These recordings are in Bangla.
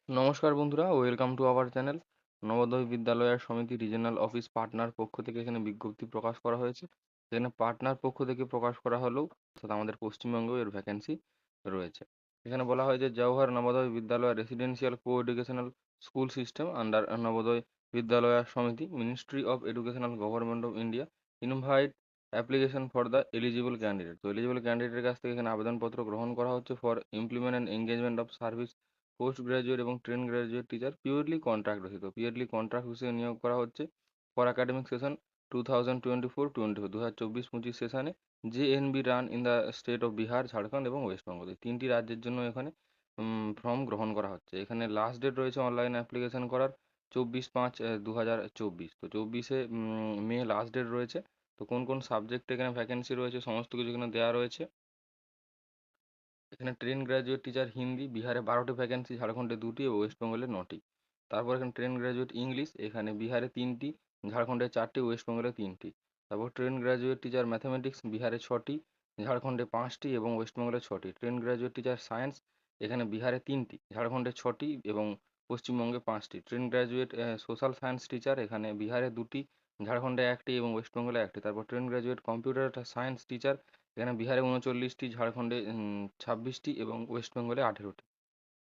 নমস্কার বন্ধুরা, welcome to our channel. Navodaya Vidyalaya সমিতি রিজিওনাল অফিস পাটনার পক্ষ থেকে এখানে বিজ্ঞপ্তি প্রকাশ করা হয়েছে। এখানে পাটনার পক্ষ থেকে প্রকাশ করা হলেও অর্থাৎ আমাদের পশ্চিমবঙ্গেও এর ভ্যাকেন্সি রয়েছে। এখানে বলা হয় যে Jawahar Navodaya Vidyalaya residential co educational school system under Navodaya Vidyalaya Samiti, ministry of educational government of India invite application for the eligible candidate. তো এলিজিবল ক্যান্ডিডেটের কাছ থেকে এখানে আবেদনপত্র গ্রহণ করা হচ্ছে for implement and engagement of service post graduate এবং train graduate teacher purely contract basis. Purely contract বেসিসে নিয়োগ করা হচ্ছে ফর একাডেমিক সেশন 2024-25 2024-25 সেশনে JNB run in the state of Bihar, Jharkhand এবং ওয়েস্ট বেঙ্গল, এই তিনটি রাজ্যের জন্য এখানে ফর্ম গ্রহণ করা হচ্ছে। এখানে লাস্ট ডেট রয়েছে অনলাইন অ্যাপ্লিকেশন করার 24/5/2024। তো 24শে মে লাস্ট ডেট রয়েছে। তো কোন কোন সাবজেক্টে এখানে ভ্যাকেন্সি রয়েছে সমস্ত কিছু এখানে দেওয়া রয়েছে। এখানে ট্রেন গ্র্যাজুয়েট টিচার হিন্দি বিহারে 12টি ভ্যাকেন্সি, ঝাড়খণ্ডে 2টি ও ওয়েস্ট বেঙ্গলে 9টি। তারপর এখানে ট্রেন গ্র্যাজুয়েট ইংলিশ এখানে বিহারে 3টি, ঝাড়খণ্ডে 4টি, ওয়েস্ট বেঙ্গলে 3টি। তারপর ট্রেন গ্র্যাজুয়েট টিচার ম্যাথামেটিক্স বিহারে 6টি, ঝাড়খণ্ডে 5টি এবং ওয়েস্ট বেঙ্গলে 6টি। ট্রেন গ্র্যাজুয়েট টিচার সায়েন্স এখানে বিহারে 3টি, ঝাড়খণ্ডে 6টি এবং পশ্চিমবঙ্গে 5টি। Train graduate social science teacher এখানে বিহারে 2টি, ঝাড়খণ্ডে 1টি এবং ওয়েস্ট বেঙ্গলে 1টি। তারপর train graduate computer science teacher এখানে বিহারে 39টি, ঝাড়খণ্ডে 26টি এবং ওয়েস্ট বেঙ্গলে 18টি।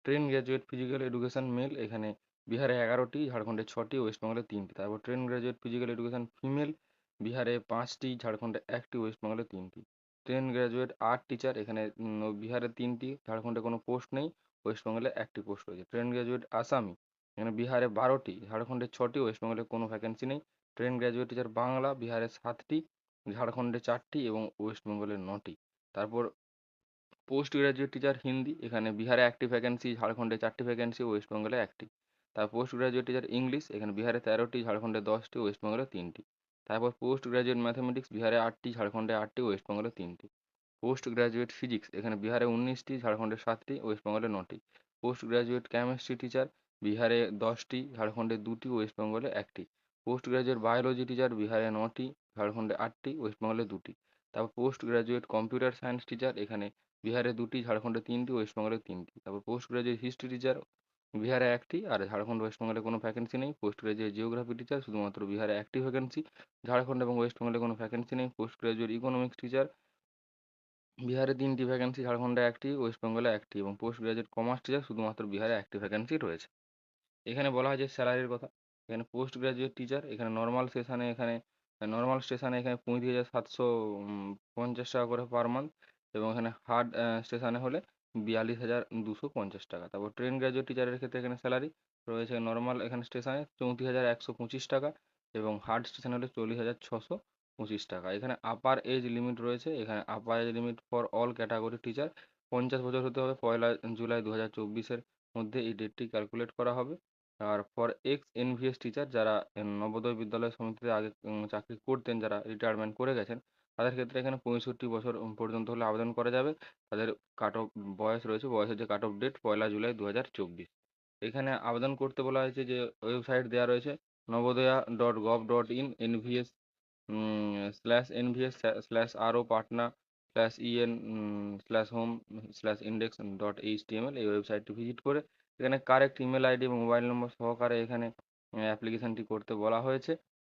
Train graduate physical education male এখানে বিহারে 11টি, ঝাড়খণ্ডে 6টি, ওয়েস্ট বেঙ্গলে 3টি। তারপর train graduate physical education female বিহারে 5টি, ঝাড়খণ্ডে 1টি, ওয়েস্ট বেঙ্গলে 3টি। ট্রেন গ্র্যাজুয়েট আর্ট টিচার এখানে বিহারে 3টি, ঝাড়খণ্ডে কোনো পোস্ট নেই, ওয়েস্ট বেঙ্গলে 1টি পোস্ট রয়েছে। ট্রেন গ্র্যাজুয়েট আসামি এখানে বিহারে 12টি, ঝাড়খণ্ডে 6টি, ওয়েস্ট বেঙ্গলে কোনো ভ্যাকেন্সি নেই। ট্রেন গ্র্যাজুয়েট টিচার বাংলা বিহারে 7টি, ঝাড়খণ্ডে 4টি এবং ওয়েস্ট বেঙ্গলে 9টি। তারপর পোস্ট গ্রাজুয়েট টিচার হিন্দি এখানে বিহারে 1টি ভ্যাকেন্সি, ঝাড়খণ্ডে 4টি ভ্যাকেন্সি, ওয়েস্ট বেঙ্গলে 1টি। তারপর পোস্ট গ্রাজুয়েট টিচার ইংলিশ এখানে বিহারে 13টি, ঝাড়খণ্ডে 10টি, ওয়েস্ট বেঙ্গলে 3টি। তারপর পোস্ট গ্রাজুয়েট ম্যাথামেটিক্স বিহারে 8টি, ঝাড়খণ্ডে 8টি, ওয়েস্ট বেঙ্গলে 3টি। পোস্ট গ্রাজুয়েট ফিজিক্স এখানে বিহারে 19টি, ঝাড়খণ্ডে 7টি, ওয়েস্ট বেঙ্গলে 9টি। পোস্ট গ্রাজুয়েট কেমিস্ট্রি টিচার বিহারে 10টি, ঝাড়খণ্ডে 2টি, ওয়েস্ট বেঙ্গলে 1টি। পোস্ট গ্রাজুয়েট বায়োলজি টিচার বিহারে 9টি, ঝাড়খণ্ডে 8টি, ওয়েস্ট বেঙ্গলে 2টি। তারপর post graduate computer science teacher এখানে বিহারে 2টি, ঝাড়খণ্ডে 3টি, ওয়েস্ট বেঙ্গলে 3টি। তারপর পোস্ট গ্রাজুয়েট হিস্ট্রি টিচার বিহারে 1টি আর ঝাড়খণ্ড ওয়েস্ট বেঙ্গলে কোনো ভ্যাকেন্সি নেই। পোস্ট গ্রাজুয়েট জিওগ্রাফি টিচার শুধুমাত্র বিহারে 1টি ভ্যাকেন্সি, ঝাড়খণ্ড এবং ওয়েস্ট বেঙ্গলে কোনো ভ্যাকেন্সি নেই। পোস্ট গ্রাজুয়েট ইকোনমিক্স টিচার বিহারে 3টি ভ্যাকেন্সি, ঝাড়খণ্ডে 1টি, ওয়েস্ট বেঙ্গলে 1টি এবং পোস্ট গ্রাজুয়েট কমার্স টিচার শুধুমাত্র বিহারে 1টি ভ্যাকেন্সি রয়েছে। এখানে বলা হয় যে স্যালারির কথা। এখানে পোস্ট গ্রাজুয়েট টিচার এখানে নর্মাল স্টেশনে এখানে 35,750 টাকা করে পার মান্থ এবং এখানে হার্ড স্টেশনে হলে 42,250 টাকা। তারপর ট্রেন গ্রাজুয়েট টিচারের ক্ষেত্রে এখানে স্যালারি রয়েছে নর্মাল এখানে স্টেশনে 34,125 টাকা এবং হার্ড স্টেশন হলে 40,625 টাকা। এখানে আপার এজ লিমিট রয়েছে। এখানে upper age limit for all category teacher 50 বছর হতে হবে। 1 জুলাই 2024-এর মধ্যে এই ডেটটি ক্যালকুলেট করা হবে। আর ফর এক্স এনভিএস টিচার যারা নবোদয় বিদ্যালয় সমিতিতে আগে চাকরি করতেন, যারা রিটায়ারমেন্ট করে গেছেন, তাদের ক্ষেত্রে এখানে 65 বছর পর্যন্ত হলে আবেদন করা যাবে। তাদের কাট অফ বয়স রয়েছে, বয়সের যে কাট অফ ডেট 1 জুলাই 2024। এখানে আবেদন করতে বলা হয়েছে যে ওয়েবসাইট দেওয়া রয়েছে নবোদয়া.gov.in NVS /NVS/RO Patna /EN /home/index.html এই ওয়েবসাইটটি ভিজিট করে এখানে কারেক্ট ইমেল আইডি এবং মোবাইল নম্বর সহকারে এখানে অ্যাপ্লিকেশনটি করতে বলা হয়েছে।